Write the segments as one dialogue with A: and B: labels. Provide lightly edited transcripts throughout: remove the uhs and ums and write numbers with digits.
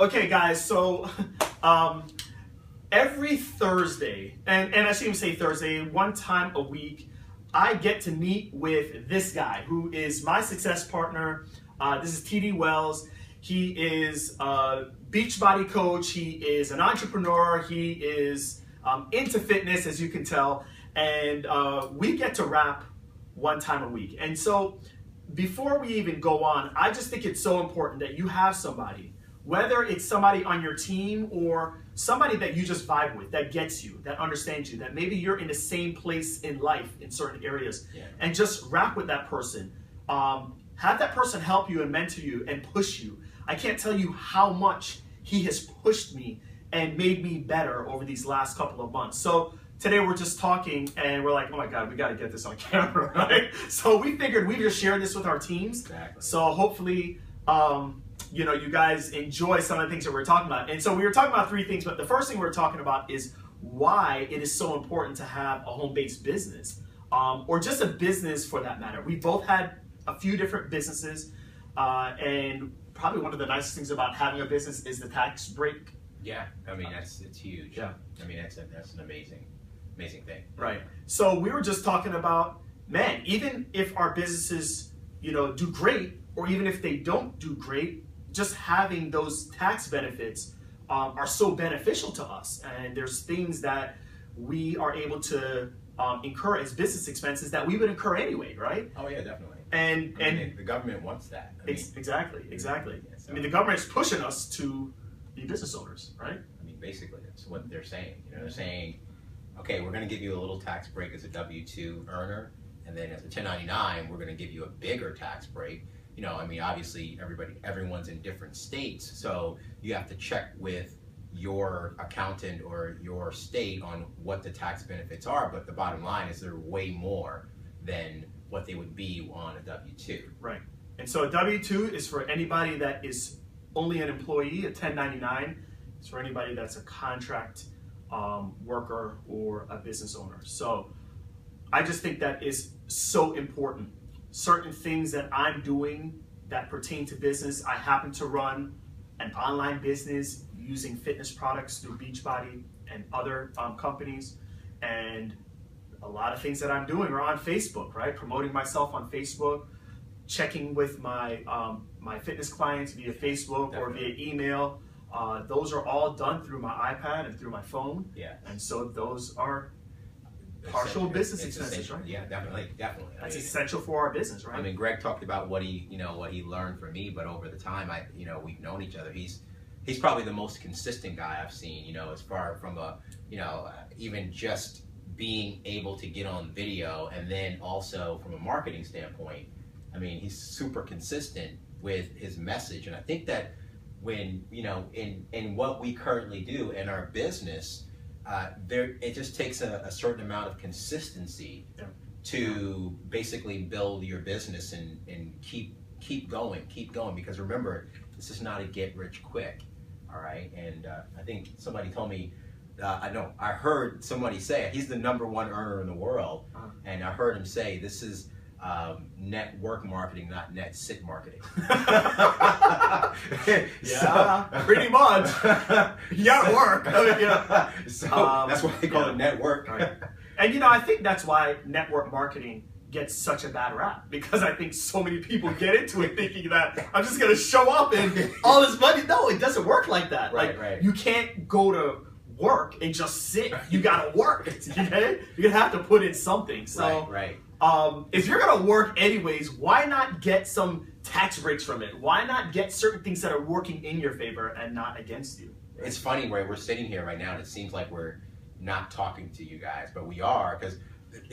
A: Okay, guys, so every Thursday, and I shouldn't even say Thursday, one time a week, I get to meet with this guy who is my success partner. This is TD Wells. He is a Beachbody coach. He is an entrepreneur. He is into fitness, as you can tell. And we get to rap one time a week. And so before we even go on, I just think it's so important that you have somebody, whether it's somebody on your team or somebody that you just vibe with, that gets you, that understands you, that maybe you're in the same place in life in certain areas, and just rap with that person. Have that person help you and mentor you and push you. I can't tell you how much he has pushed me and made me better over these last couple of months. So today we're just talking and we're like, oh my God, we got to get this on camera, right? So we figured we'd just share this with our teams.
B: Exactly.
A: So hopefully, you guys enjoy some of the things that we're talking about. And so we were talking about three things, but the first thing we're talking about is why it is so important to have a home-based business, or just a business for that matter. We both had a few different businesses, and probably one of the nicest things about having a business is the tax break.
B: Yeah, I mean, it's huge.
A: Yeah.
B: I mean, that's an amazing thing.
A: Right. So we were just talking about, man, even if our businesses, do great, or even if they don't do great, just having those tax benefits are so beneficial to us. And there's things that we are able to incur as business expenses that we would incur anyway, right?
B: Oh yeah, definitely.
A: And
B: the government wants that.
A: Exactly.
B: Yeah, so,
A: I mean, the government's pushing us to be business owners, right?
B: I mean, basically, that's what they're saying. They're saying, okay, we're going to give you a little tax break as a W-2 earner, and then as a 1099, we're going to give you a bigger tax break. I mean, obviously, everyone's in different states, so you have to check with your accountant or your state on what the tax benefits are. But the bottom line is they're way more than what they would be on a W-2.
A: Right. And so a W-2 is for anybody that is only an employee. A 1099 is for anybody that's a contract worker or a business owner. So I just think that is so important. Certain things that I'm doing that pertain to business. I happen to run an online business using fitness products through Beachbody and other companies. And a lot of things that I'm doing are on Facebook, right? Promoting myself on Facebook, checking with my my fitness clients via Facebook or via email. Those are all done through my iPad and through my phone.
B: Yeah.
A: And so those are partial business expenses, right?
B: Yeah, definitely.
A: That's essential for our business, right?
B: I mean, Greg talked about what he learned from me, but over the time, we've known each other. He's probably the most consistent guy I've seen. As far from even just being able to get on video, and then also from a marketing standpoint. I mean, he's super consistent with his message, and I think that when in what we currently do in our business, it just takes a certain amount of consistency to basically build your business and keep going. Because remember, this is not a get rich quick, all right? And I think somebody told me, I heard somebody say it. He's the #1 earner in the world, and I heard him say this is network marketing, not net sit marketing.
A: Pretty much. You gotta work.
B: So that's why they call it network.
A: Right. And I think that's why network marketing gets such a bad rap, because I think so many people get into it thinking that I'm just gonna show up and all this money. No, it doesn't work like that.
B: Right.
A: You can't go to work and just sit. You gotta work. Okay? You're gonna have to put in something. So
B: right.
A: If you're gonna work anyways, why not get some tax breaks from it? Why not get certain things that are working in your favor and not against you?
B: It's funny where we're sitting here right now and it seems like we're not talking to you guys, but we are, because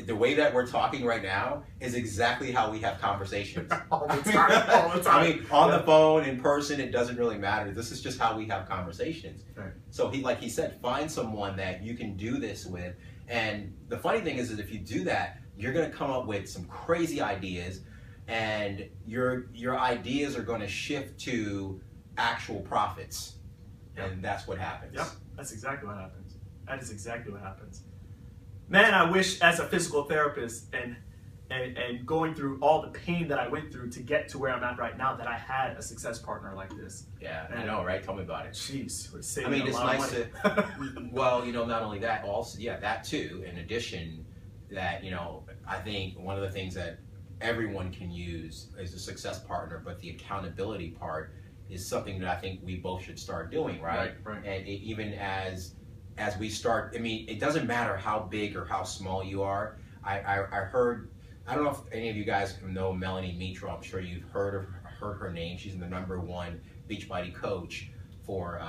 B: the way that we're talking right now is exactly how we have conversations.
A: All the time.
B: I mean, on the phone, in person, it doesn't really matter. This is just how we have conversations.
A: Right.
B: So like he said, find someone that you can do this with. And the funny thing is that if you do that, you're going to come up with some crazy ideas, and your ideas are going to shift to actual profits. And that's what happens.
A: Yep, that's exactly what happens. That is exactly what happens. Man, I wish as a physical therapist, and and going through all the pain that I went through to get to where I'm at right now, that I had a success partner like this.
B: Yeah,
A: And
B: I know, right? Tell me about it.
A: Jeez, we're
B: I
A: saving
B: mean,
A: a
B: it's
A: lot
B: nice
A: of money.
B: to, well, you know, not only that, also, yeah, that too, in addition, that, you know, I think one of the things that everyone can use as a success partner, but the accountability part is something that I think we both should start doing, right?
A: Right.
B: And even as we start, I mean, it doesn't matter how big or how small you are. I heard, I don't know if any of you guys know Melanie Mitro. I'm sure you've heard her name. She's the #1 Beachbody coach for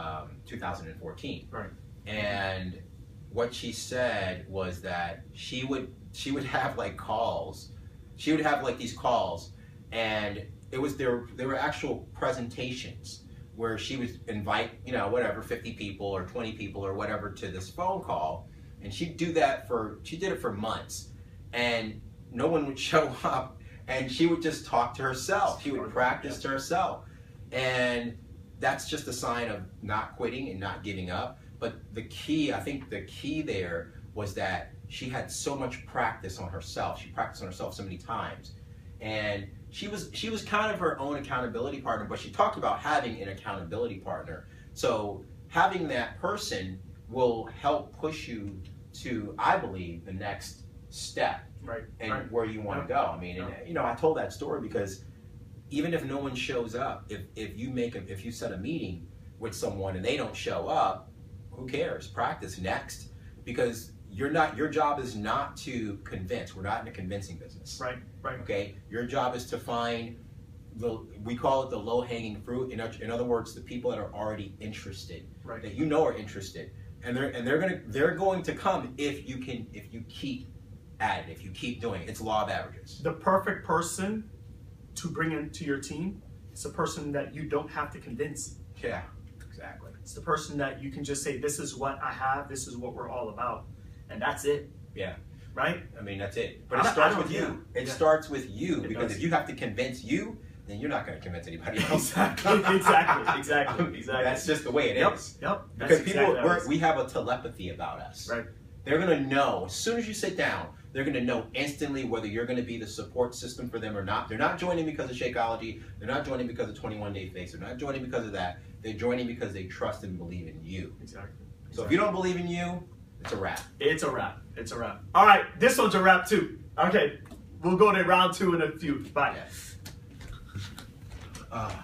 B: 2014.
A: Right.
B: And what she said was that she would have like calls. She would have like these calls, and it was there were actual presentations where she would invite, you know, whatever, 50 people or 20 people or whatever to this phone call, and she did it for months, and no one would show up, and she would just talk to herself. She would practice to herself, and that's just a sign of not quitting and not giving up. But the key, I think the key there was that she had so much practice on herself. She practiced on herself so many times, and she was kind of her own accountability partner, but she talked about having an accountability partner. So having that person will help push you to, I believe, the next step,
A: Right.
B: and
A: Right.
B: where you want to go. I mean, and, you know, I told that story because even if no one shows up, if you set a meeting with someone and they don't show up, who cares? Practice next, because your job is not to convince. We're not in a convincing business.
A: Right. Right.
B: Okay? Your job is to find we call it the low-hanging fruit. In other words, the people that are already interested,
A: Right.
B: that you know are interested, and they're going to come if you keep at it, if you keep doing it. It's law of averages.
A: The perfect person to bring into your team is a person that you don't have to convince.
B: Yeah, exactly.
A: It's the person that you can just say, this is what I have, this is what we're all about, and that's it.
B: Yeah.
A: Right?
B: I mean, that's it. But
A: I
B: it
A: don't-
B: starts
A: I don't-
B: with you.
A: yeah.
B: It
A: Yeah.
B: starts with you,
A: It
B: because
A: does.
B: if you have to convince you, then you're not going to convince anybody else.
A: Exactly.
B: That's just the way it is.
A: Yep.
B: Because
A: That's
B: people,
A: exactly how it is.
B: we have a telepathy about us.
A: Right.
B: They're going to know, as soon as you sit down, they're going to know instantly whether you're going to be the support system for them or not. They're not joining because of Shakeology. They're not joining because of 21 Day Fix. They're not joining because of that. They're joining because they trust and believe in you.
A: Exactly.
B: So if you don't believe in you, it's a wrap.
A: It's a wrap. It's a wrap. All right, this one's a wrap too. Okay, we'll go to round 2 in a few. Bye.
B: Yeah.